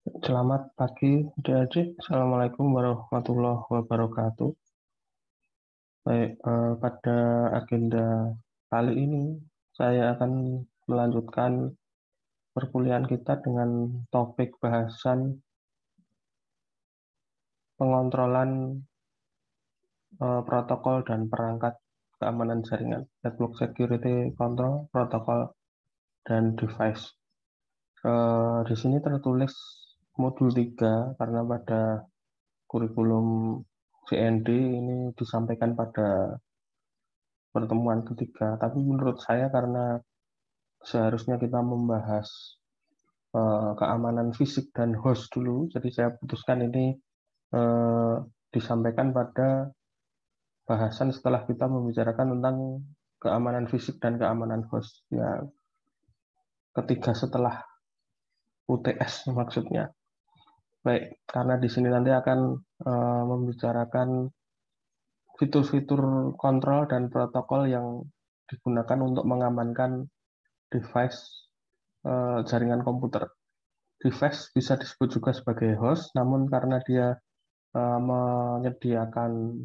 Selamat pagi, adik-adik. Assalamualaikum warahmatullahi wabarakatuh. Baik, pada agenda kali ini, saya akan melanjutkan perkuliahan kita dengan topik bahasan pengontrolan protokol dan perangkat keamanan jaringan, network security control, protokol, dan device. Di sini tertulis modul 3 karena pada kurikulum CND ini disampaikan pada pertemuan ketiga. Tapi menurut saya karena seharusnya kita membahas keamanan fisik dan host dulu, jadi saya putuskan ini eh, disampaikan pada bahasan setelah kita membicarakan tentang keamanan fisik dan keamanan host. Ya, ketiga setelah UTS maksudnya. Baik, karena di sini nanti akan membicarakan fitur-fitur kontrol dan protokol yang digunakan untuk mengamankan device jaringan komputer. Device bisa disebut juga sebagai host, namun karena dia menyediakan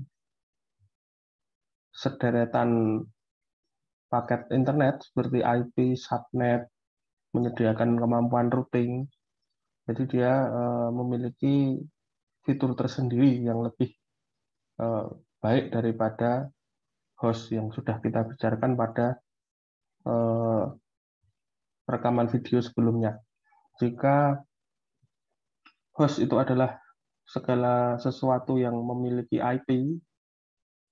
sederetan paket internet seperti IP, subnet, menyediakan kemampuan routing, jadi dia memiliki fitur tersendiri yang lebih eh, baik daripada host yang sudah kita bicarakan pada eh, rekaman video sebelumnya. Jika host itu adalah segala sesuatu yang memiliki IP,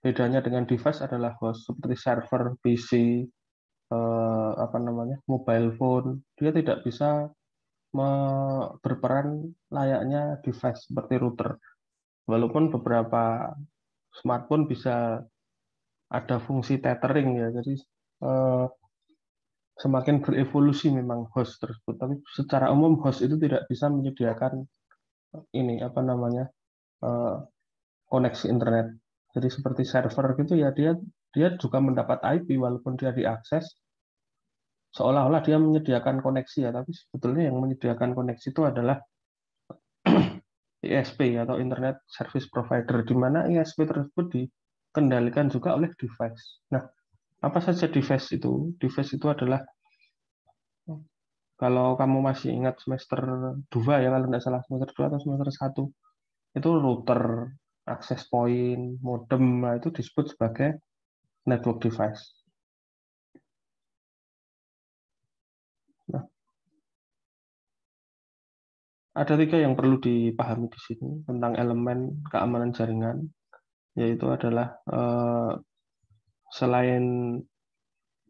bedanya dengan device adalah host seperti server, PC, mobile phone. Dia tidak bisa berperan layaknya device seperti router. Walaupun beberapa smartphone bisa ada fungsi tethering ya, jadi eh, semakin berevolusi memang host tersebut. Tapi secara umum host itu tidak bisa menyediakan ini eh, koneksi internet. Jadi seperti server gitu ya, dia dia juga mendapat IP walaupun dia diakses seolah-olah dia menyediakan koneksi ya, tapi sebetulnya yang menyediakan koneksi itu adalah ISP atau Internet Service Provider, di mana ISP tersebut dikendalikan juga oleh device. Nah, apa saja device itu? Device itu adalah, kalau kamu masih ingat semester 2 ya, kalau tidak salah semester 2 atau semester 1, itu router, access point, modem, nah itu disebut sebagai network device. Nah, ada tiga yang perlu dipahami di sini tentang elemen keamanan jaringan, yaitu adalah selain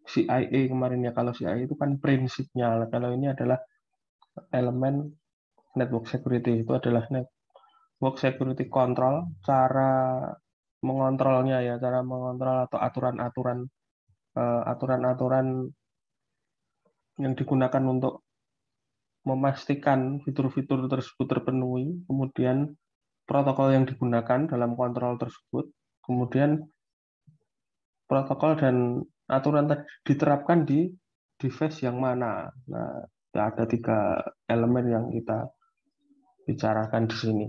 CIA kemarin ya, kalau CIA itu kan prinsipnya, kalau ini adalah elemen network security, itu adalah network security control, cara mengontrolnya ya, cara mengontrol atau aturan-aturan yang digunakan untuk memastikan fitur-fitur tersebut terpenuhi, kemudian protokol yang digunakan dalam kontrol tersebut, kemudian protokol dan aturan tadi diterapkan di device yang mana. Nah, ada tiga elemen yang kita bicarakan di sini.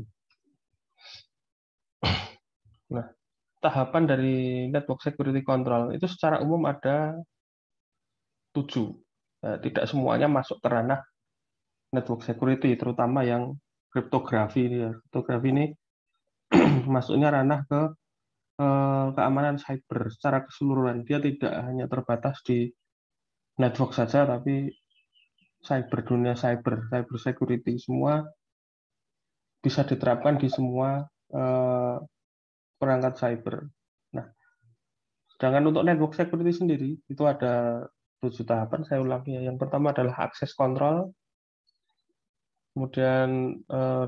Nah, tahapan dari network security control itu secara umum ada 7. Nah, tidak semuanya masuk ke ranah network security, terutama yang kriptografi ini ya. Kriptografi ini masuknya ranah ke keamanan cyber secara keseluruhan. Dia tidak hanya terbatas di network saja, tapi cyber, dunia cyber, cyber security, semua bisa diterapkan di semua eh, perangkat cyber. Nah, sedangkan untuk network security sendiri itu ada 7 tahapan. Saya ulangi ya. Yang pertama adalah access control, kemudian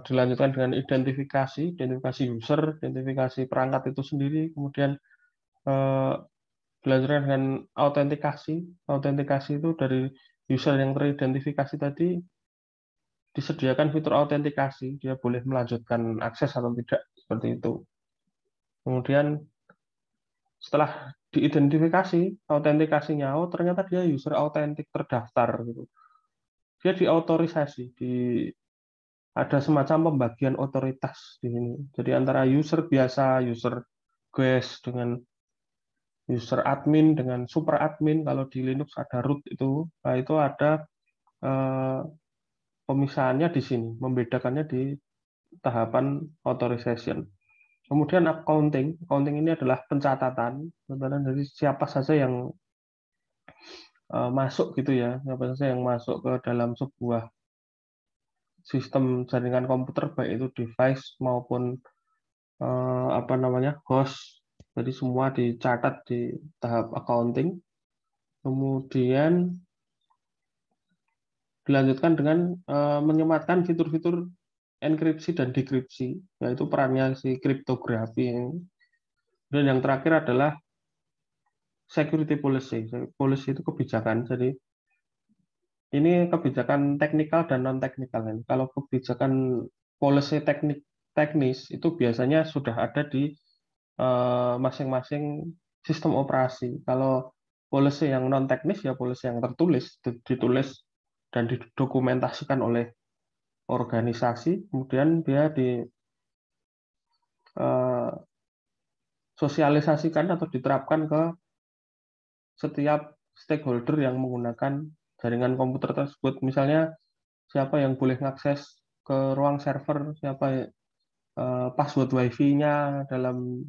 dilanjutkan dengan identifikasi, identifikasi user, identifikasi perangkat itu sendiri, kemudian eh, dilanjutkan dengan autentikasi. Autentikasi itu dari user yang teridentifikasi tadi disediakan fitur autentikasi, dia boleh melanjutkan akses atau tidak, seperti itu. Kemudian setelah diidentifikasi autentikasinya, oh ternyata dia user autentik terdaftar gitu. Dia diautorisasi, ada semacam pembagian otoritas di sini. Jadi antara user biasa, user guest dengan user admin dengan super admin. Kalau di Linux ada root itu, nah itu ada eh, pemisahannya di sini, membedakannya di tahapan authorization. Kemudian accounting ini adalah pencatatan dari siapa saja yang masuk gitu ya, siapa saja yang masuk ke dalam sebuah sistem jaringan komputer, baik itu device maupun apa namanya host. Jadi semua dicatat di tahap accounting. Kemudian dilanjutkan dengan menyematkan fitur-fitur enkripsi dan dekripsi, yaitu perannya si kriptografi ini. Dan yang terakhir adalah security policy. Policy itu kebijakan. Jadi ini kebijakan teknikal dan non teknikal. Kalau kebijakan policy teknis itu biasanya sudah ada di masing-masing sistem operasi. Kalau policy yang non teknis ya policy yang tertulis, ditulis dan didokumentasikan oleh organisasi, kemudian dia disosialisasikan atau diterapkan ke setiap stakeholder yang menggunakan jaringan komputer tersebut. Misalnya siapa yang boleh mengakses ke ruang server, siapa password WiFi-nya dalam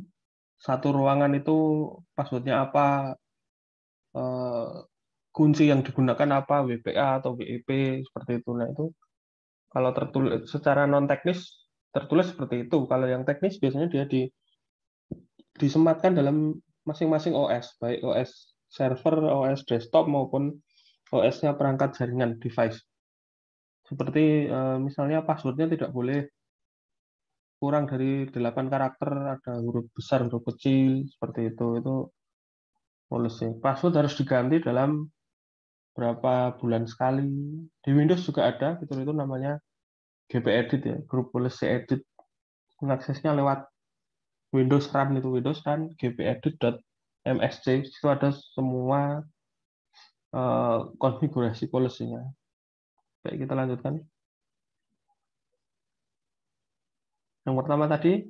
satu ruangan itu passwordnya apa, eh, kunci yang digunakan apa, WPA atau WEP seperti itu. Nah itu kalau tertulis secara non teknis tertulis seperti itu. Kalau yang teknis biasanya dia disematkan dalam masing-masing OS, baik OS server, OS desktop maupun OS-nya perangkat jaringan device. Seperti misalnya passwordnya tidak boleh kurang dari 8 karakter, ada huruf besar, huruf kecil, seperti itu. Itu policy. Password harus diganti dalam berapa bulan sekali. Di Windows juga ada, fitur itu namanya GPEdit ya, Group Policy Edit. Mengaksesnya lewat Windows Run itu, Windows Run gpedit.msc. Itu ada semua konfigurasi policy-nya. Baik, kita lanjutkan. Yang pertama tadi,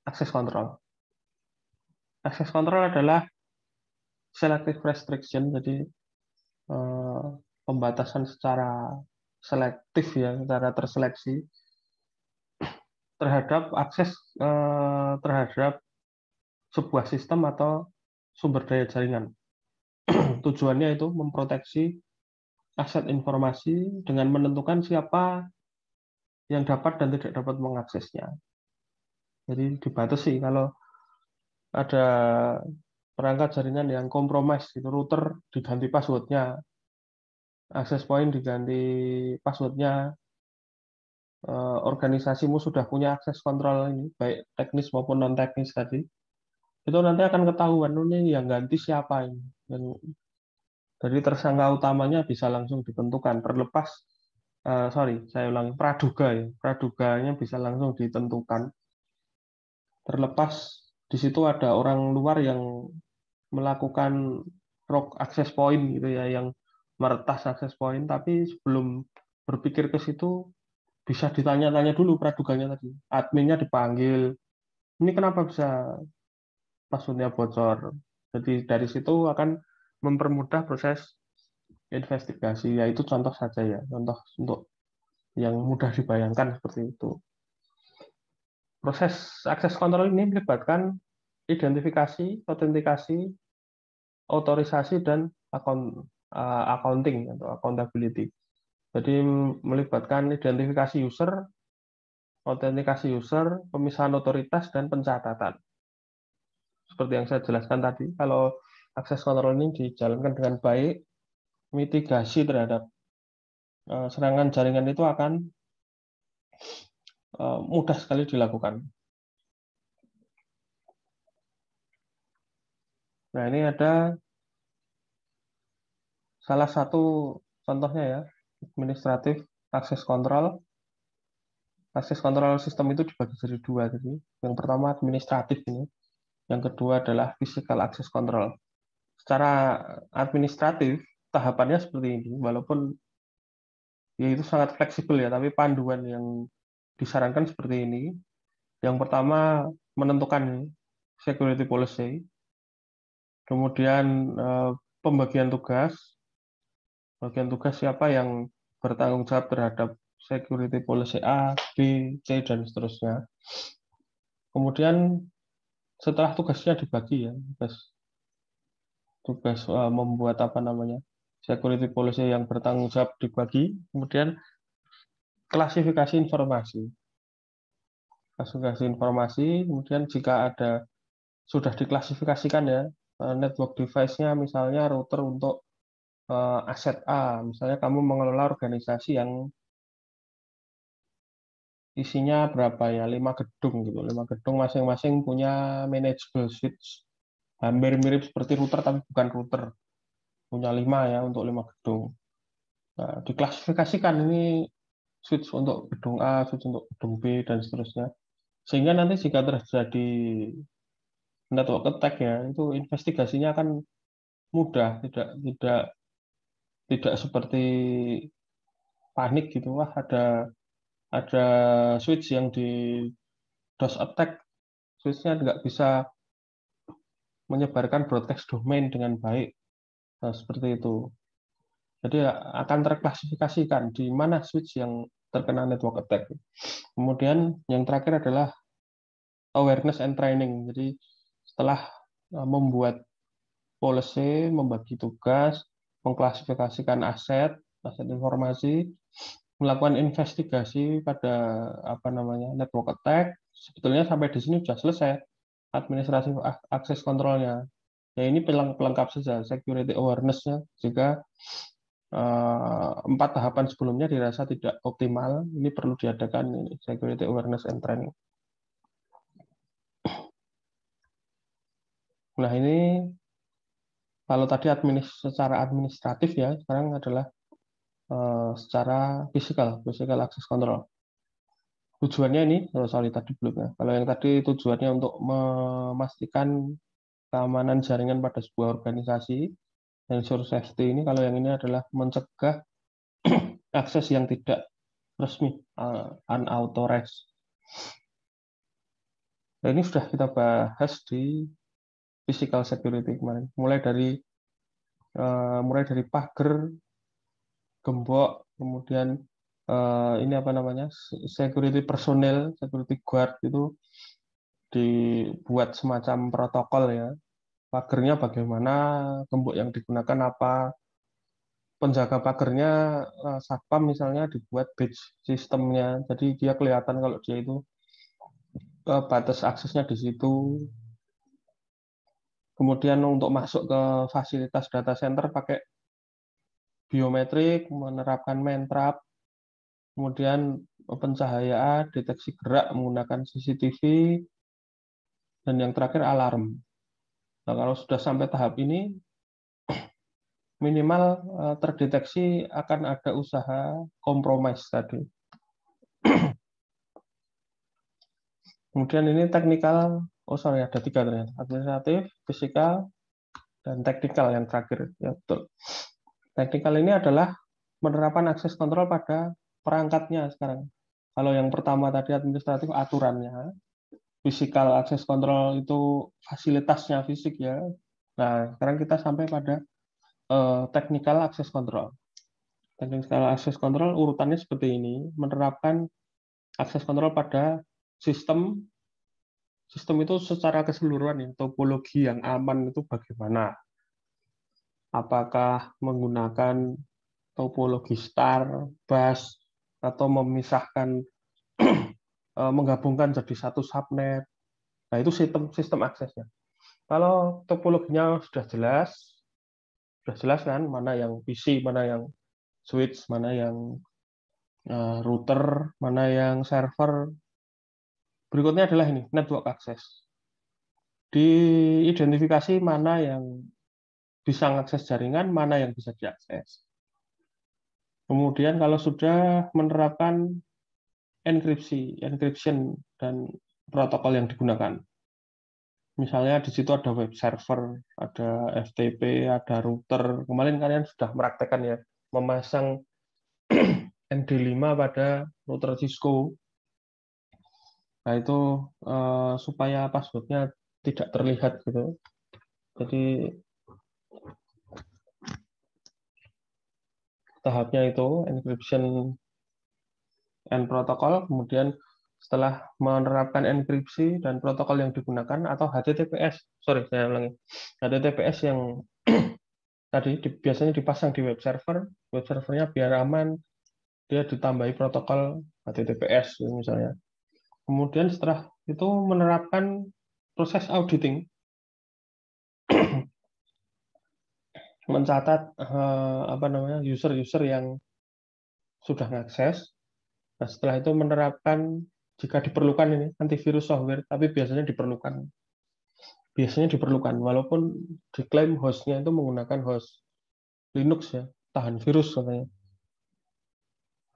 access control. Access control adalah selective restriction, jadi eh, pembatasan secara selektif ya, secara terseleksi terhadap akses terhadap sebuah sistem atau sumber daya jaringan. Tujuannya itu memproteksi aset informasi dengan menentukan siapa yang dapat dan tidak dapat mengaksesnya. Jadi dibatasi kalau ada perangkat jaringan yang kompromis, itu router diganti passwordnya, access point diganti passwordnya, organisasimu sudah punya akses kontrol ini, baik teknis maupun non teknis tadi, itu nanti akan ketahuan ini yang ganti siapa ini. Dan dari tersangka utamanya bisa langsung ditentukan, terlepas sorry, saya ulangi, praduga ya, praduganya bisa langsung ditentukan, terlepas di situ ada orang luar yang melakukan rock access point gitu ya, yang meretas access point, tapi sebelum berpikir ke situ bisa ditanya-tanya dulu praduganya tadi, adminnya dipanggil, ini kenapa bisa passwordnya bocor. Jadi dari situ akan mempermudah proses investigasi. Ya itu contoh saja ya, contoh untuk yang mudah dibayangkan seperti itu. Proses akses kontrol ini melibatkan identifikasi, autentikasi, otorisasi, dan accounting atau accountability. Jadi melibatkan identifikasi user, autentikasi user, pemisahan otoritas, dan pencatatan. Seperti yang saya jelaskan tadi, kalau akses kontrol ini dijalankan dengan baik, mitigasi terhadap serangan jaringan itu akan mudah sekali dilakukan. Nah, ini ada salah satu contohnya ya, administratif akses kontrol. Akses kontrol sistem itu dibagi jadi dua. Jadi, yang pertama administratif ini, yang kedua adalah physical access control. Secara administratif, tahapannya seperti ini, walaupun ya itu sangat fleksibel ya, tapi panduan yang disarankan seperti ini. Yang pertama, menentukan security policy, kemudian pembagian tugas, bagian tugas siapa yang bertanggung jawab terhadap security policy A, B, C, dan seterusnya. Kemudian setelah tugasnya dibagi ya, tugas membuat apa namanya security policy yang bertanggung jawab dibagi, kemudian klasifikasi informasi, kemudian jika ada sudah diklasifikasikan ya network device-nya, misalnya router untuk aset A, misalnya kamu mengelola organisasi yang isinya berapa ya, 5 gedung gitu, 5 gedung masing-masing punya manageable switch, hampir mirip seperti router tapi bukan router, punya 5 ya untuk 5 gedung. Nah, diklasifikasikan ini switch untuk gedung A, switch untuk gedung B, dan seterusnya. Sehingga nanti jika terjadi network attack ya, itu investigasinya akan mudah, tidak tidak seperti panik gitu. Wah, ada switch yang di DOS attack, switchnya nggak bisa menyebarkan broadcast domain dengan baik. Nah, seperti itu. Jadi akan terklasifikasikan di mana switch yang terkena network attack. Kemudian yang terakhir adalah awareness and training. Jadi setelah membuat policy, membagi tugas, mengklasifikasikan aset, aset informasi, melakukan investigasi pada apa namanya network attack, sebetulnya sampai di sini sudah selesai administrasi akses kontrolnya. Ya ini pelengkap saja security awareness-nya jika 4 tahapan sebelumnya dirasa tidak optimal, ini perlu diadakan ini, security awareness and training. Nah ini kalau tadi secara administratif ya, sekarang adalah secara physical access control. Tujuannya ini, sorry tadi belum ya. Kalau yang tadi tujuannya untuk memastikan keamanan jaringan pada sebuah organisasi, ensure safety ini, kalau yang ini adalah mencegah akses yang tidak resmi, unauthorized. Nah, ini sudah kita bahas di physical security kemarin, mulai dari pagar, gembok, kemudian ini apa namanya security personel, security guard itu dibuat semacam protokol ya. Pagernya bagaimana, gembok yang digunakan apa, penjaga pagernya satpam misalnya dibuat badge sistemnya, jadi dia kelihatan kalau dia itu batas aksesnya di situ. Kemudian untuk masuk ke fasilitas data center pakai biometrik, menerapkan mantrap, kemudian pencahayaan, deteksi gerak menggunakan CCTV, dan yang terakhir alarm. Nah, kalau sudah sampai tahap ini, minimal terdeteksi akan ada usaha kompromis tadi. Kemudian ini teknikal, ada 3 ternyata, administratif, fisikal, dan teknikal yang terakhir. Ya, betul. Teknikal ini adalah menerapkan akses kontrol pada perangkatnya sekarang. Kalau yang pertama tadi administratif aturannya, fisikal akses kontrol itu fasilitasnya fisik ya. Nah, sekarang kita sampai pada technical access control. Technical access control urutannya seperti ini, menerapkan akses kontrol pada sistem itu secara keseluruhan ya, topologi yang aman itu bagaimana? Apakah menggunakan topologi star, bus, atau memisahkan menggabungkan jadi satu subnet. Nah, itu sistem aksesnya. Kalau topologinya sudah jelas kan mana yang PC, mana yang switch, mana yang router, mana yang server. Berikutnya adalah ini, network access. Diidentifikasi mana yang bisa mengakses jaringan, mana yang bisa diakses. Kemudian kalau sudah menerapkan encryption dan protokol yang digunakan. Misalnya di situ ada web server, ada FTP, ada router. Kemarin kalian sudah meraktekkan ya, memasang ND5 pada router Cisco. Nah, itu supaya passwordnya tidak terlihat gitu. Jadi tahapnya itu encryption and protocol, kemudian setelah menerapkan enkripsi dan protokol yang digunakan atau HTTPS, sorry saya ulangi, HTTPS yang tadi biasanya dipasang di web servernya biar aman, dia ditambahi protokol HTTPS misalnya. Kemudian setelah itu menerapkan proses auditing, mencatat user-user yang sudah mengakses. Nah, setelah itu menerapkan jika diperlukan ini antivirus software, tapi biasanya diperlukan, walaupun diklaim hostnya itu menggunakan host Linux ya, tahan virus katanya.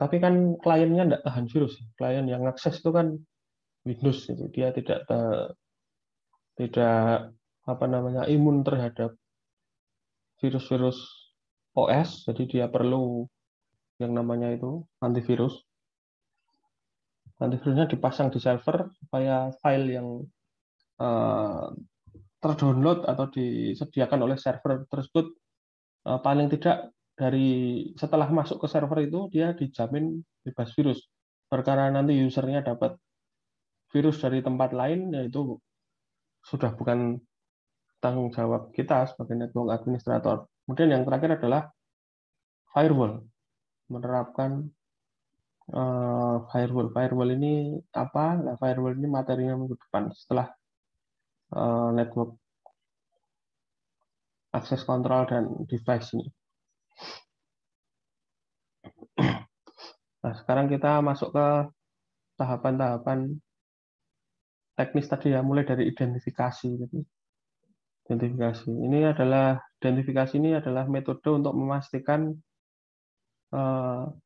Tapi kan kliennya tidak tahan virus, klien yang akses itu kan Windows, gitu. Dia tidak imun terhadap virus-virus OS, jadi dia perlu yang namanya itu antivirus. Antivirusnya dipasang di server supaya file yang uh, terdownload atau disediakan oleh server tersebut paling tidak dari setelah masuk ke server itu dia dijamin bebas virus. Perkara nanti usernya dapat virus dari tempat lain, yaitu sudah bukan tanggung jawab kita sebagai network administrator. Kemudian yang terakhir adalah firewall. Menerapkan firewall. Firewall ini apa? Nah, firewall ini materinya minggu depan setelah network access control dan device ini. Nah, sekarang kita masuk ke tahapan-tahapan teknis tadi ya, mulai dari identifikasi gitu. Identifikasi ini adalah metode untuk memastikan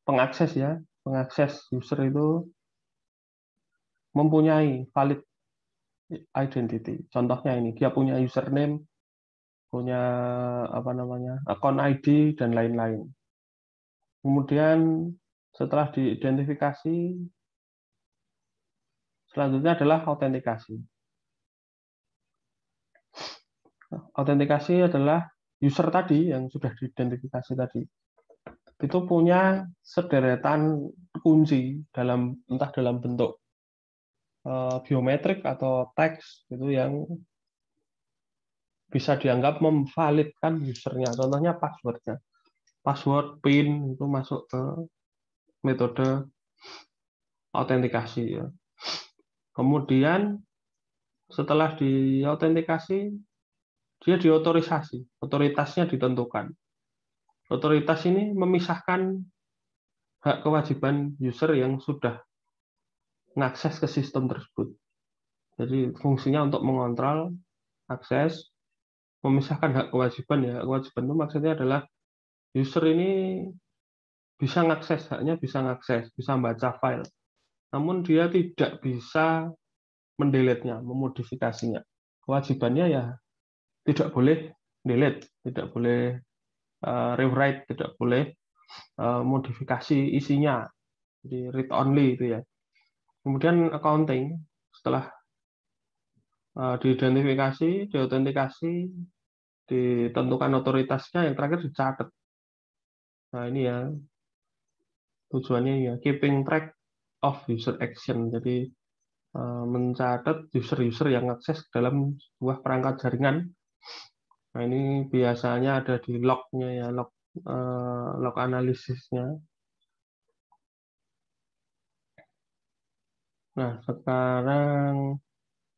pengakses ya, pengakses user itu mempunyai valid identity. Contohnya ini, dia punya username, punya account ID dan lain-lain. Kemudian setelah diidentifikasi, selanjutnya adalah autentikasi. Autentikasi adalah user tadi yang sudah diidentifikasi tadi. Itu punya sederetan kunci entah dalam bentuk biometrik atau teks itu yang bisa dianggap memvalidkan usernya. Contohnya passwordnya. Password, PIN itu masuk ke metode autentikasi ya. Kemudian setelah diautentikasi, dia diotorisasi, otoritasnya ditentukan. Otoritas ini memisahkan hak kewajiban user yang sudah mengakses ke sistem tersebut. Jadi fungsinya untuk mengontrol akses, memisahkan hak kewajiban ya. Kewajiban itu maksudnya adalah user ini bisa mengakses, haknya bisa mengakses, bisa membaca file. Namun dia tidak bisa mendelete-nya, memodifikasinya. Kewajibannya ya tidak boleh delete, tidak boleh rewrite, tidak boleh modifikasi isinya. Jadi read only itu ya. Kemudian accounting, setelah diidentifikasi, diautentikasi, ditentukan otoritasnya, yang terakhir dicatat. Nah ini ya tujuannya ya keeping track of user action. Jadi mencatat user-user yang akses dalam sebuah perangkat jaringan. Nah ini biasanya ada di log-nya ya, log analisisnya. Nah sekarang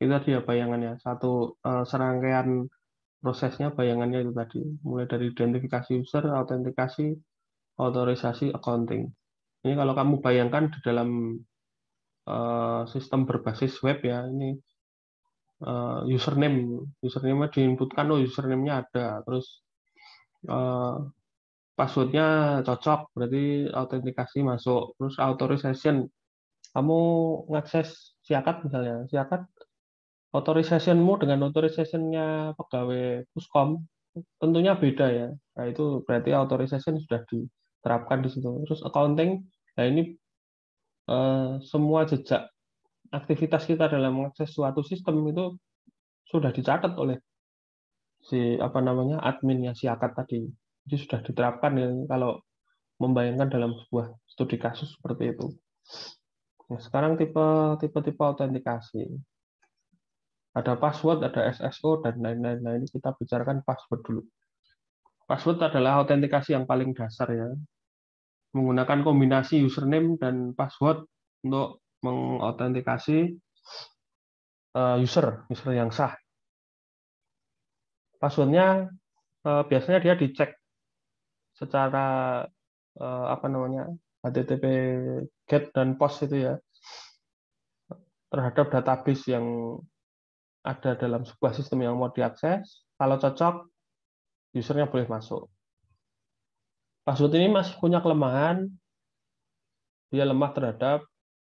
itu tadi ya bayangannya, satu serangkaian prosesnya bayangannya itu tadi, mulai dari identifikasi user, autentikasi, otorisasi, accounting. Ini kalau kamu bayangkan di dalam sistem berbasis web ya, ini username diinputkan, username-nya ada, terus passwordnya cocok, berarti autentikasi masuk, terus authorization, kamu ngakses Siakat misalnya, Siakat authorization-mu dengan authorization-nya pegawai Puskom tentunya beda ya. Nah, itu berarti authorization sudah diterapkan di situ. Terus accounting, nah ini semua jejak aktivitas kita dalam mengakses suatu sistem itu sudah dicatat oleh si adminnya si akad tadi. Jadi sudah diterapkan ya kalau membayangkan dalam sebuah studi kasus seperti itu. Nah, sekarang tipe autentikasi. Ada password, ada SSO, dan lain-lain. Nah, ini kita bicarakan password dulu. Password adalah autentikasi yang paling dasar ya. Menggunakan kombinasi username dan password untuk mengautentikasi user yang sah. Passwordnya biasanya dia dicek secara HTTP GET dan POST itu ya, terhadap database yang ada dalam sebuah sistem yang mau diakses. Kalau cocok, usernya boleh masuk. Password ini masih punya kelemahan, dia lemah terhadap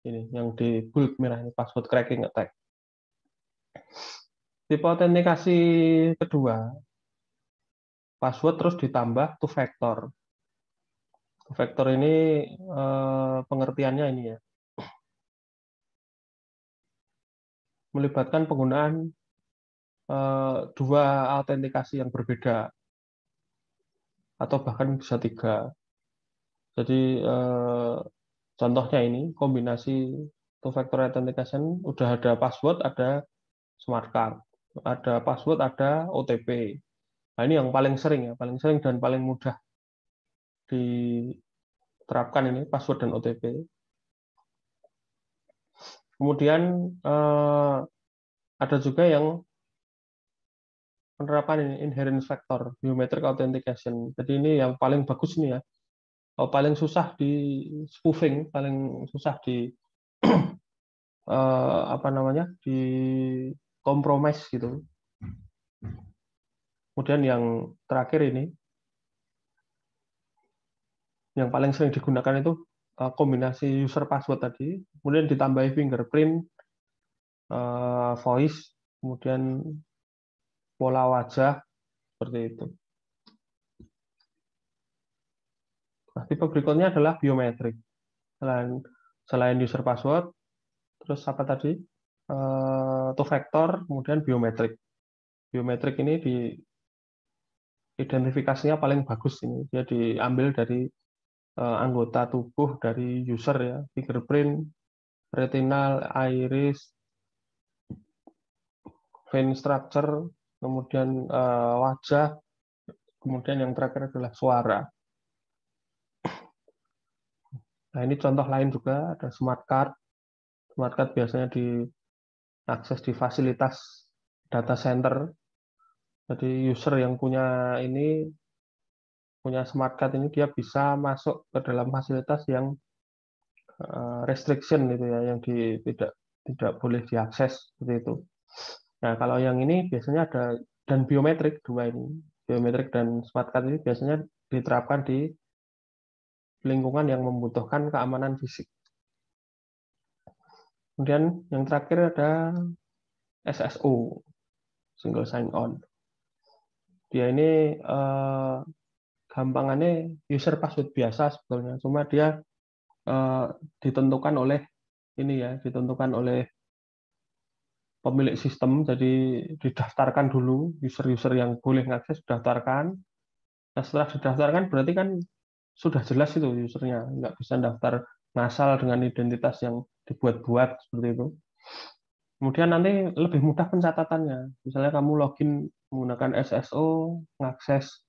ini yang di bold merah ini, password cracking attack. Tipe autentikasi kedua, password terus ditambah two factor. Two factor ini pengertiannya ini ya, melibatkan penggunaan dua autentikasi yang berbeda atau bahkan bisa tiga. Jadi contohnya ini kombinasi two factor authentication, udah ada password, ada smart card, ada password, ada OTP. Nah, ini yang paling sering ya, paling sering dan paling mudah diterapkan ini password dan OTP. Kemudian ada juga yang penerapan ini inherent factor biometric authentication. Jadi ini yang paling bagus ini ya. Paling susah di spoofing, paling susah di di compromise gitu. Kemudian yang terakhir ini, yang paling sering digunakan itu kombinasi user password tadi, kemudian ditambahi fingerprint, voice, kemudian pola wajah seperti itu. Nah, tipe berikutnya adalah biometrik. Selain user password, terus apa tadi? Two factor, kemudian biometrik. Biometrik ini identifikasinya paling bagus ini. Dia diambil dari anggota tubuh dari user ya, fingerprint, retinal, iris, vein structure, kemudian wajah, kemudian yang terakhir adalah suara. Nah, ini contoh lain juga ada smart card. Smart card biasanya diakses di fasilitas data center. Jadi user yang punya smart card ini dia bisa masuk ke dalam fasilitas yang restriction gitu ya, yang tidak boleh diakses seperti itu. Nah, kalau yang ini biasanya ada dan biometrik dua ini, biometrik dan smart card ini biasanya diterapkan di lingkungan yang membutuhkan keamanan fisik. Kemudian yang terakhir ada SSO, single sign on. Dia ini gampangannya user password biasa sebetulnya, cuma dia ditentukan oleh ditentukan oleh pemilik sistem, jadi didaftarkan dulu user-user yang boleh mengakses, didaftarkan. Nah, setelah didaftarkan berarti kan sudah jelas itu usernya, nggak bisa daftar ngasal dengan identitas yang dibuat-buat seperti itu. Kemudian nanti lebih mudah pencatatannya. Misalnya kamu login menggunakan SSO, mengakses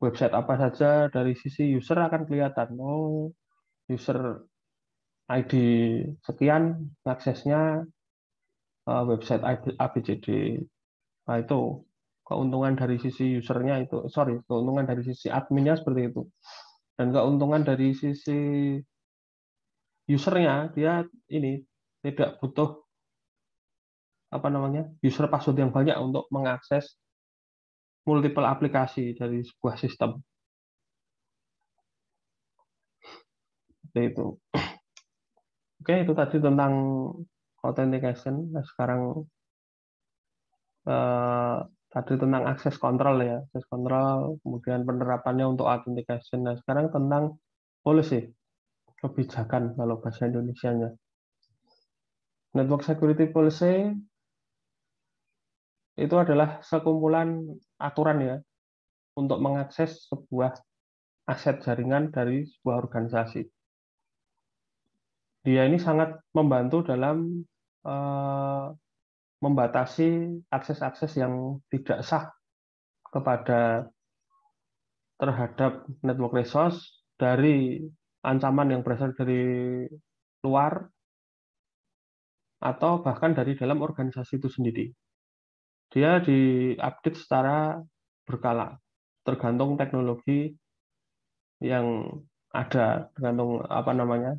website apa saja dari sisi user akan kelihatan. Oh, user ID sekian, aksesnya website ABCD. Nah, itu keuntungan dari sisi usernya itu, keuntungan dari sisi adminnya seperti itu. Dan keuntungan dari sisi usernya, dia ini tidak butuh user password yang banyak untuk mengakses multiple aplikasi dari sebuah sistem. Seperti itu. Oke, itu tadi tentang authentication. Nah, sekarang eh, tadi tentang akses kontrol ya, akses kontrol, kemudian penerapannya untuk authentication. Nah, sekarang tentang policy, kebijakan kalau bahasa Indonesianya. Network Security Policy itu adalah sekumpulan aturan ya untuk mengakses sebuah aset jaringan dari sebuah organisasi. Dia ini sangat membantu dalam eh, membatasi akses-akses yang tidak sah kepada terhadap network resource dari ancaman yang berasal dari luar atau bahkan dari dalam organisasi itu sendiri. Dia diupdate secara berkala, tergantung teknologi yang ada, tergantung apa namanya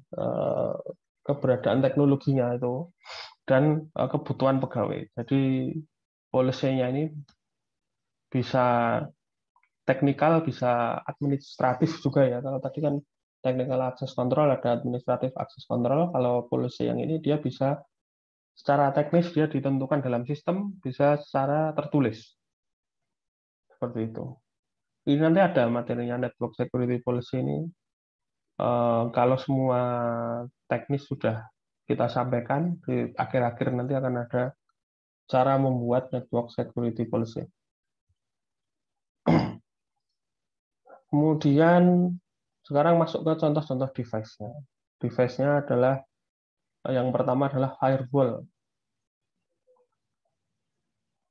keberadaan teknologinya itu dan kebutuhan pegawai. Jadi policy-nya ini bisa teknikal, bisa administratif juga ya. Kalau tadi kan technical access control, ada administratif access control. Kalau policy yang ini dia bisa secara teknis dia ditentukan dalam sistem, bisa secara tertulis. Seperti itu. Ini nanti ada materinya network security policy ini. Kalau semua teknis sudah kita sampaikan, di akhir-akhir nanti akan ada cara membuat network security policy. Kemudian sekarang masuk ke contoh-contoh device-nya. Device-nya adalah yang pertama adalah firewall.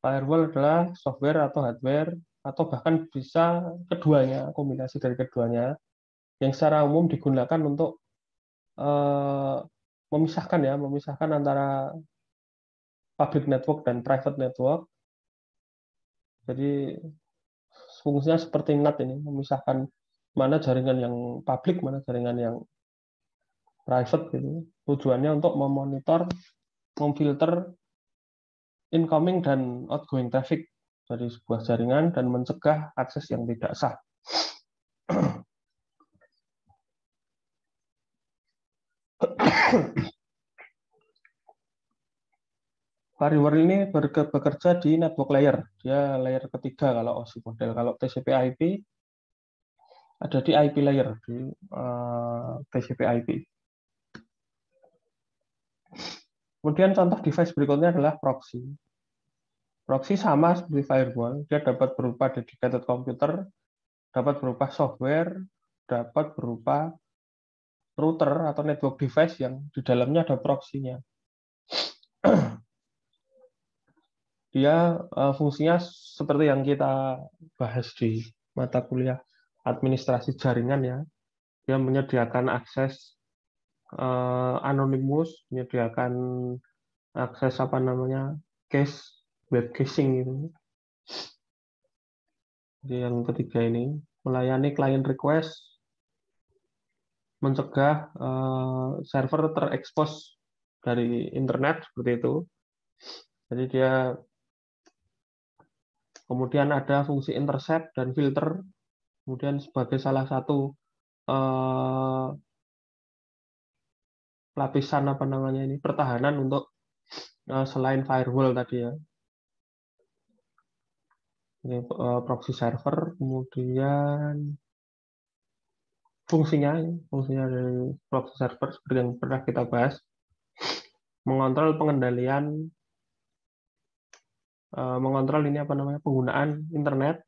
Firewall adalah software atau hardware atau bahkan bisa keduanya, kombinasi dari keduanya yang secara umum digunakan untuk eh, memisahkan antara public network dan private network. Jadi fungsinya seperti NAT ini, memisahkan mana jaringan yang public, mana jaringan yang private gitu. Tujuannya untuk memonitor, memfilter incoming dan outgoing traffic dari sebuah jaringan dan mencegah akses yang tidak sah. Firewall ini bekerja di network layer. Dia layer ketiga kalau OSI model. Kalau TCP/IP ada di IP layer, di TCP/IP. Kemudian contoh device berikutnya adalah proxy. Proxy sama seperti firewall, dia dapat berupa dedicated computer, dapat berupa software, dapat berupa router atau network device yang di dalamnya ada proxy-nya. Dia fungsinya seperti yang kita bahas di mata kuliah administrasi jaringan ya. Dia menyediakan akses anonymous, menyediakan akses apa namanya cache, web caching gitu. Jadi yang ketiga ini melayani client request, mencegah server terekspos dari internet seperti itu. Jadi dia kemudian ada fungsi intercept dan filter, kemudian sebagai salah satu lapisan apa namanya ini pertahanan untuk selain firewall tadi ya. Ini proxy server, kemudian fungsinya dari proxy server seperti yang pernah kita bahas, mengontrol pengendalian, mengontrol ini apa namanya penggunaan internet,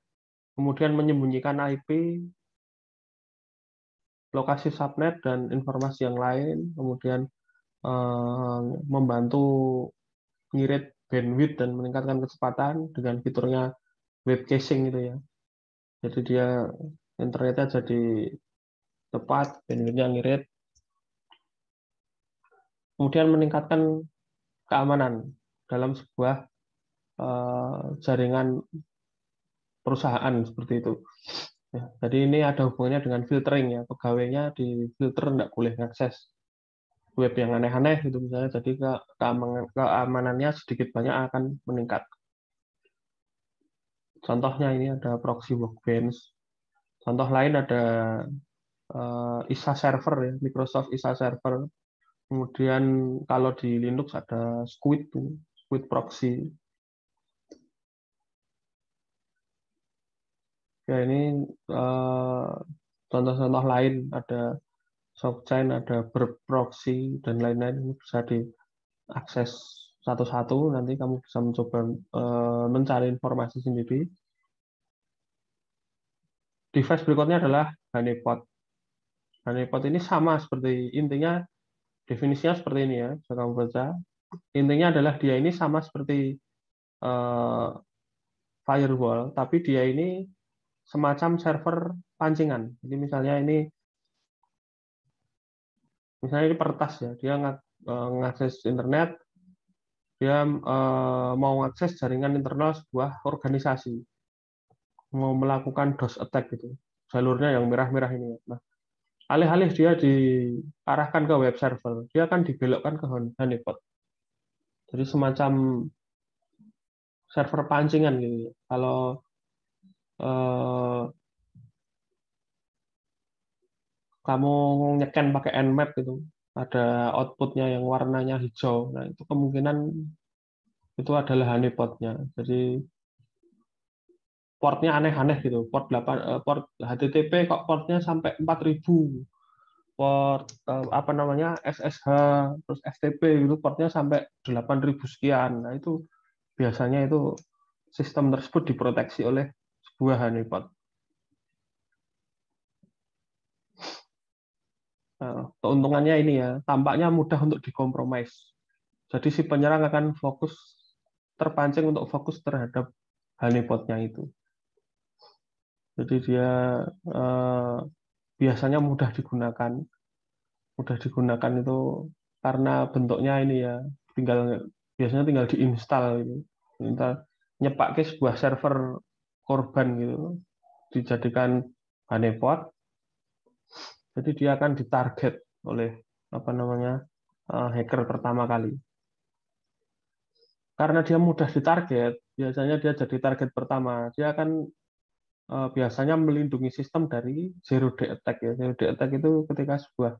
kemudian menyembunyikan IP, lokasi subnet dan informasi yang lain, kemudian membantu ngirit bandwidth dan meningkatkan kecepatan dengan fiturnya web caching gitu ya. Jadi dia internetnya jadi cepat, bandwidthnya ngirit, kemudian meningkatkan keamanan dalam sebuah jaringan perusahaan seperti itu. Ya, jadi ini ada hubungannya dengan filtering ya, pegawainya di filter tidak boleh mengakses web yang aneh-aneh gitu misalnya, jadi keamanannya sedikit banyak akan meningkat. Contohnya ini ada proxy workbench. Contoh lain ada ISA server ya, Microsoft ISA server. Kemudian kalau di Linux ada Squid proxy. Ya ini contoh-contoh lain ada SoftChain, ada Burp proxy dan lain-lain, ini bisa akses satu-satu, nanti kamu bisa mencoba mencari informasi sendiri. Device berikutnya adalah honeypot. Honeypot ini sama seperti, intinya definisinya seperti ini ya, bisa kamu baca. Intinya adalah dia ini sama seperti eh, firewall, tapi dia ini semacam server pancingan. Jadi misalnya ini peretas ya, dia ngakses internet, dia mau mengakses jaringan internal sebuah organisasi, mau melakukan DOS attack gitu, jalurnya yang merah-merah ini. Nah, alih-alih dia diarahkan ke web server, dia akan dibelokkan ke honeypot. Jadi semacam server pancingan gitu ya. Kalau eh, kamu nyeken pakai Nmap gitu, ada outputnya yang warnanya hijau. Nah, itu kemungkinan itu adalah honeypotnya. Jadi portnya aneh-aneh gitu. Port HTTP kok portnya sampai 4.000. Port apa namanya SSH terus FTP gitu portnya sampai 8.000 sekian. Nah, itu biasanya itu sistem tersebut diproteksi oleh sebuah honeypot. Nah, keuntungannya ini ya, tampaknya mudah untuk dikompromis. Jadi si penyerang akan terpancing untuk fokus terhadap honeypotnya itu. Jadi dia eh, biasanya mudah digunakan itu karena bentuknya ini ya, biasanya tinggal diinstal gitu. Kita nyepak ke sebuah server korban gitu, dijadikan honeypot, jadi dia akan ditarget oleh apa namanya hacker pertama kali. Karena dia mudah ditarget, biasanya dia jadi target pertama. Dia akan biasanya melindungi sistem dari zero day attack ya. Zero day attack itu ketika sebuah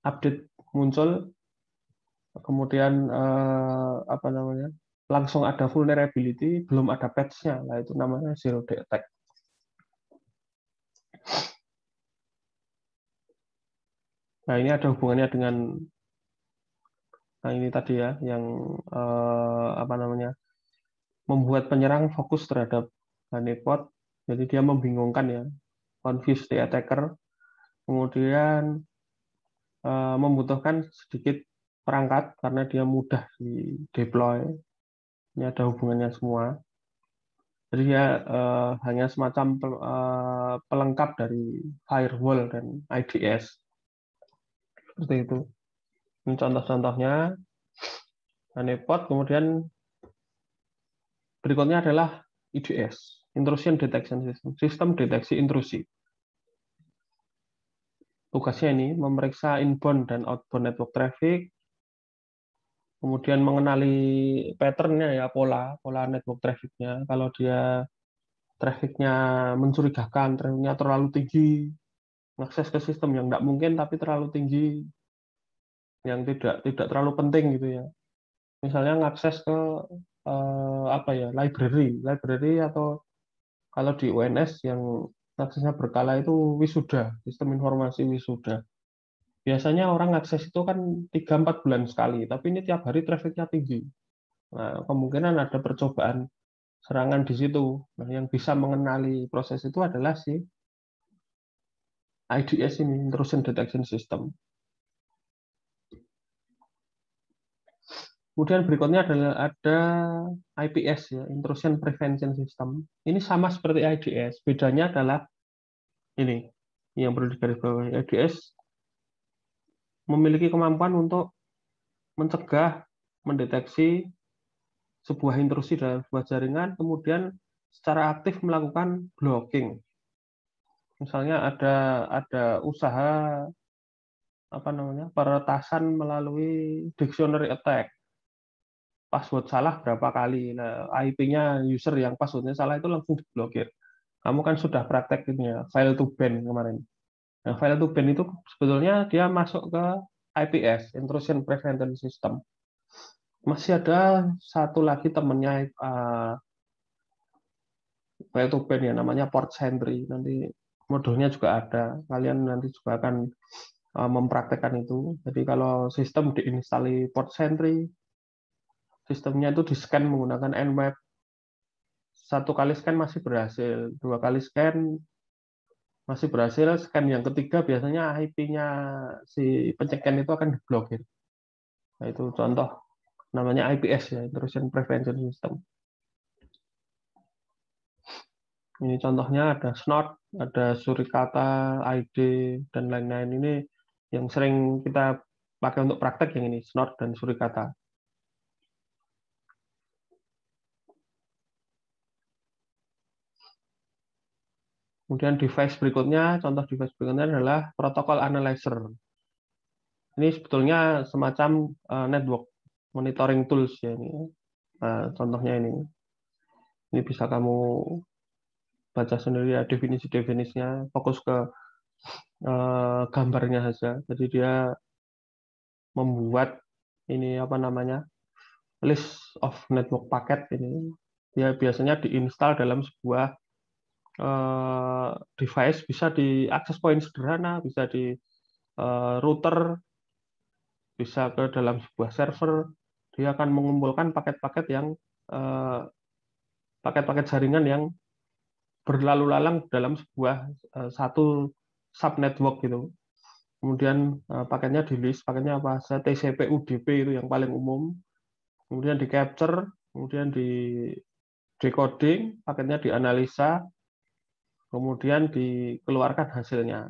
update muncul, kemudian apa namanya langsung ada vulnerability, belum ada patch-nya, lah itu namanya zero day attack. Nah ini ada hubungannya dengan ini tadi ya, yang apa namanya membuat penyerang fokus terhadap honeypot, jadi dia membingungkan ya, confuse the attacker, kemudian membutuhkan sedikit perangkat karena dia mudah di deploy. Ini ada hubungannya semua. Jadi dia hanya semacam pelengkap dari firewall dan IDS. Seperti itu. Ini contoh-contohnya honeypot. Kemudian berikutnya adalah IDS, Intrusion Detection System, sistem deteksi intrusi. Tugasnya ini memeriksa inbound dan outbound network traffic, kemudian mengenali pattern-nya ya, pola network traffic-nya. Kalau dia traffic-nya mencurigakan, traffic-nya terlalu tinggi, mengakses ke sistem yang tidak mungkin tapi terlalu tinggi, yang tidak terlalu penting gitu ya. Misalnya mengakses ke apa ya, library atau kalau di UNS yang aksesnya berkala itu wisuda, sistem informasi wisuda. Biasanya orang akses itu kan 3-4 bulan sekali, tapi ini tiap hari trafficnya tinggi. Nah, kemungkinan ada percobaan serangan di situ. Nah, yang bisa mengenali proses itu adalah si IDS ini, Intrusion Detection System. Kemudian berikutnya adalah ada IPS ya, Intrusion Prevention System. Ini sama seperti IDS, bedanya adalah ini yang perlu digarisbawahi. IDS memiliki kemampuan untuk mencegah, mendeteksi sebuah intrusi dalam sebuah jaringan, kemudian secara aktif melakukan blocking. Misalnya ada usaha apa namanya peretasan melalui dictionary attack, password salah berapa kali, nah IP-nya user yang passwordnya salah itu langsung diblokir. Kamu kan sudah prakteknya file to ban kemarin. Nah, file to ban itu sebetulnya dia masuk ke IPS, Intrusion Prevention System. Masih ada satu lagi temennya file to ban ya, namanya Port Sentry. Nanti modulnya juga ada. Kalian nanti juga akan mempraktekkan itu. Jadi kalau sistem diinstal Port Sentry, sistemnya itu di-scan menggunakan Nmap. Satu kali scan masih berhasil, dua kali scan masih berhasil, scan yang ketiga biasanya IP-nya si pencekian itu akan diblokir. Nah, itu contoh namanya IPS ya, Intrusion Prevention System. Ini contohnya ada Snort, ada Suricata, ID, dan lain-lain. Ini yang sering kita pakai untuk praktek yang ini, Snort dan Suricata. Kemudian device berikutnya, contoh device berikutnya adalah protokol analyzer. Ini sebetulnya semacam network monitoring tools ya ini. Nah, contohnya ini. Ini bisa kamu baca sendiri ya definisi-definisinya, fokus ke gambarnya saja. Jadi dia membuat ini apa namanya? List of network packet ini. Dia biasanya diinstal dalam sebuah device, bisa di access point sederhana, bisa di router, bisa ke dalam sebuah server. Dia akan mengumpulkan paket-paket yang paket-paket jaringan yang berlalu lalang dalam sebuah satu sub network gitu. Kemudian paketnya di list, paketnya apa? TCP UDP itu yang paling umum. Kemudian di capture, kemudian di decoding, paketnya dianalisa, kemudian dikeluarkan hasilnya.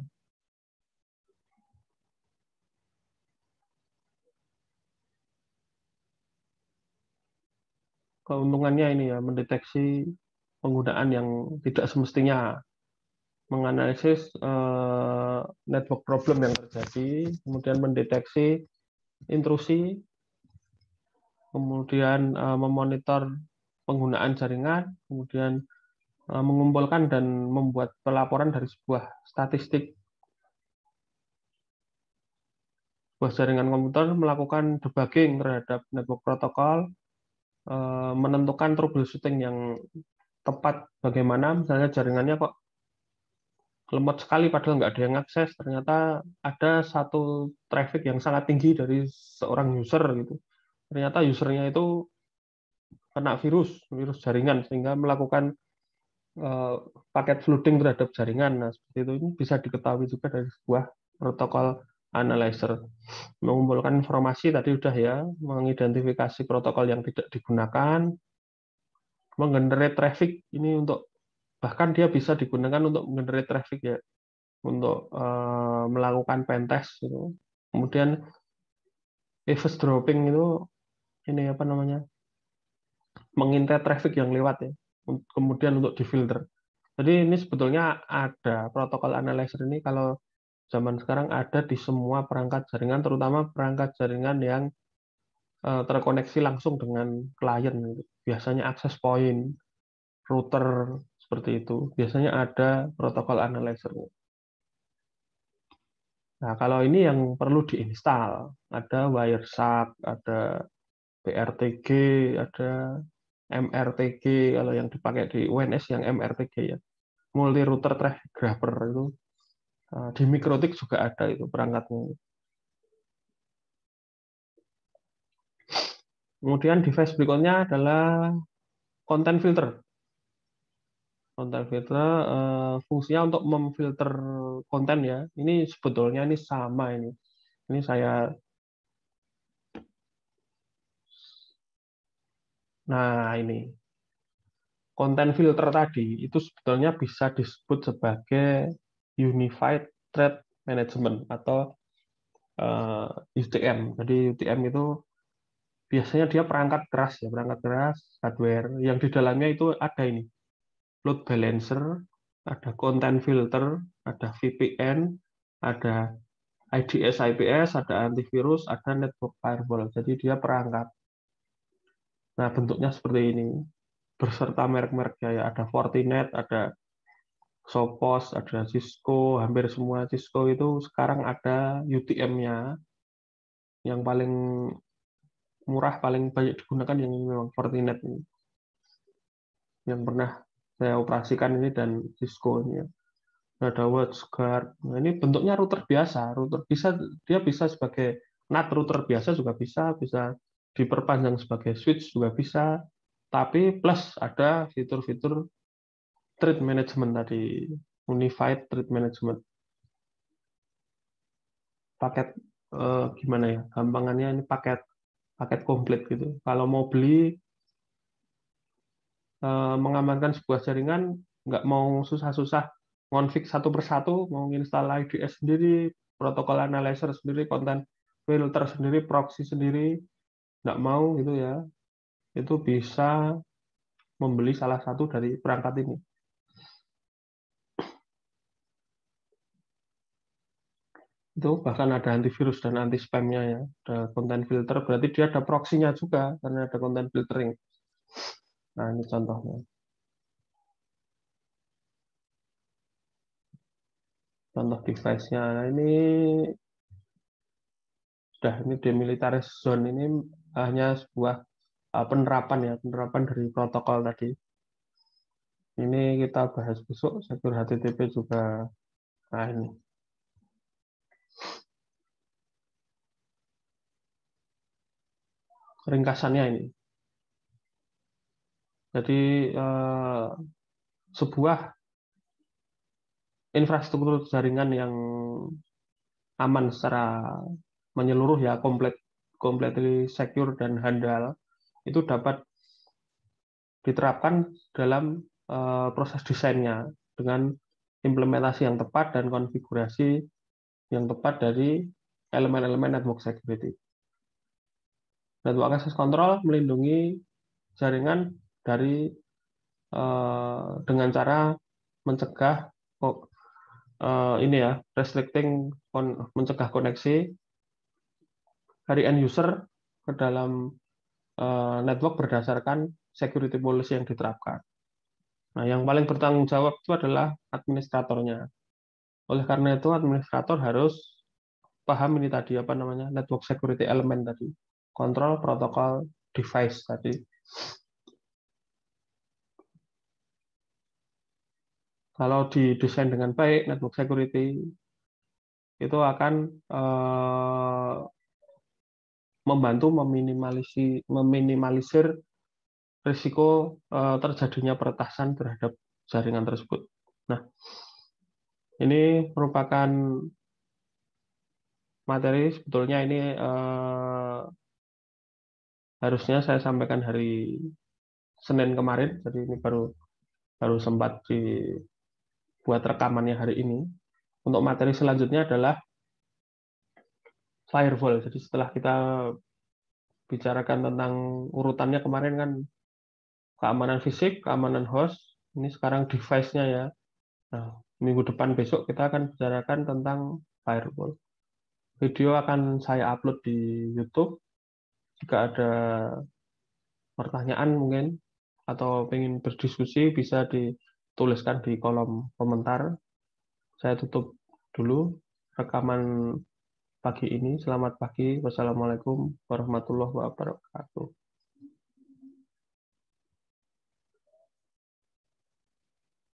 Keuntungannya ini ya, mendeteksi penggunaan yang tidak semestinya, menganalisis network problem yang terjadi, kemudian mendeteksi intrusi, kemudian memonitor penggunaan jaringan, kemudian mengumpulkan dan membuat pelaporan dari sebuah statistik. Sebuah jaringan komputer melakukan debugging terhadap network protokol, menentukan troubleshooting yang tepat, bagaimana misalnya jaringannya kok lemot sekali padahal nggak ada yang akses, ternyata ada satu traffic yang sangat tinggi dari seorang user gitu. Ternyata usernya itu kena virus jaringan sehingga melakukan paket flooding terhadap jaringan. Nah, seperti itu ini bisa diketahui juga dari sebuah protokol analyzer. Mengumpulkan informasi tadi udah ya, mengidentifikasi protokol yang tidak digunakan, menggenerate traffic ini untuk bahkan dia bisa digunakan untuk menggenerate traffic ya, untuk melakukan pentest gitu. Kemudian eavesdropping itu ini apa namanya? Mengintai traffic yang lewat ya. Kemudian untuk difilter. Jadi ini sebetulnya ada protokol analyzer ini kalau zaman sekarang ada di semua perangkat jaringan, terutama perangkat jaringan yang terkoneksi langsung dengan klien. Biasanya access point, router, seperti itu. Biasanya ada protokol analyzer. Nah, kalau ini yang perlu diinstal, ada Wireshark, ada BRTG, ada MRTG, kalau yang dipakai di UNS yang MRTG ya. Multi router traffic grabber itu. Di Mikrotik juga ada itu perangkatnya. Kemudian device berikutnya adalah content filter. Content filter fungsinya untuk memfilter konten ya. Ini sebetulnya ini sama ini. Ini saya. Nah, ini konten filter tadi itu sebetulnya bisa disebut sebagai Unified Threat Management atau UTM. Jadi UTM itu biasanya dia perangkat keras ya, perangkat keras hardware yang di dalamnya itu ada ini load balancer, ada content filter, ada VPN, ada IDS IPS, ada antivirus, ada network firewall. Jadi dia perangkat. Nah, bentuknya seperti ini. Berserta merek-mereknya ya, ada Fortinet, ada Sophos, ada Cisco, hampir semua Cisco itu sekarang ada UTM-nya. Yang paling murah, paling banyak digunakan yang ini memang Fortinet ini. Yang pernah saya operasikan ini dan Cisco ini ya. Ada WatchGuard. Nah, ini bentuknya router biasa. Router bisa dia bisa sebagai NAT router biasa juga bisa diperpanjang sebagai switch juga bisa, tapi plus ada fitur-fitur thread management tadi, unified thread management. Paket gimana ya? Gampangannya ini paket komplit gitu. Kalau mau beli mengamankan sebuah jaringan, nggak mau susah-susah config satu persatu, mau install IDS sendiri, protokol analyzer sendiri, konten filter sendiri, proxy sendiri, nggak mau gitu ya, itu bisa membeli salah satu dari perangkat ini. Itu bahkan ada antivirus dan anti spamnya ya, ada konten filter, berarti dia ada proxy-nya juga karena ada konten filtering. Nah ini contohnya. Contoh device-nya. Nah, ini demilitarized zone ini hanya sebuah penerapan dari protokol tadi. Ini kita bahas besok, Secure HTTP juga. Nah ini ringkasannya ini. Jadi sebuah infrastruktur jaringan yang aman secara menyeluruh ya, completely secure dan handal, itu dapat diterapkan dalam proses desainnya dengan implementasi yang tepat dan konfigurasi yang tepat dari elemen-elemen network security. Network access control melindungi jaringan dari dengan cara mencegah ini ya, mencegah koneksi dari end user ke dalam network berdasarkan security policy yang diterapkan. Nah, yang paling bertanggung jawab itu adalah administratornya. Oleh karena itu, administrator harus paham ini tadi apa namanya network security element tadi, kontrol protokol device tadi. Kalau didesain dengan baik, network security itu akan membantu meminimalisir risiko terjadinya peretasan terhadap jaringan tersebut. Nah, ini merupakan materi sebetulnya ini harusnya saya sampaikan hari Senin kemarin, jadi ini baru sempat dibuat rekamannya hari ini. Untuk materi selanjutnya adalah firewall. Jadi setelah kita bicarakan tentang urutannya kemarin kan keamanan fisik, keamanan host, ini sekarang device-nya ya. Nah, minggu depan besok kita akan bicarakan tentang firewall. Video akan saya upload di YouTube. Jika ada pertanyaan mungkin atau ingin berdiskusi bisa dituliskan di kolom komentar. Saya tutup dulu rekaman pagi ini. Selamat pagi. Wassalamualaikum warahmatullahi wabarakatuh.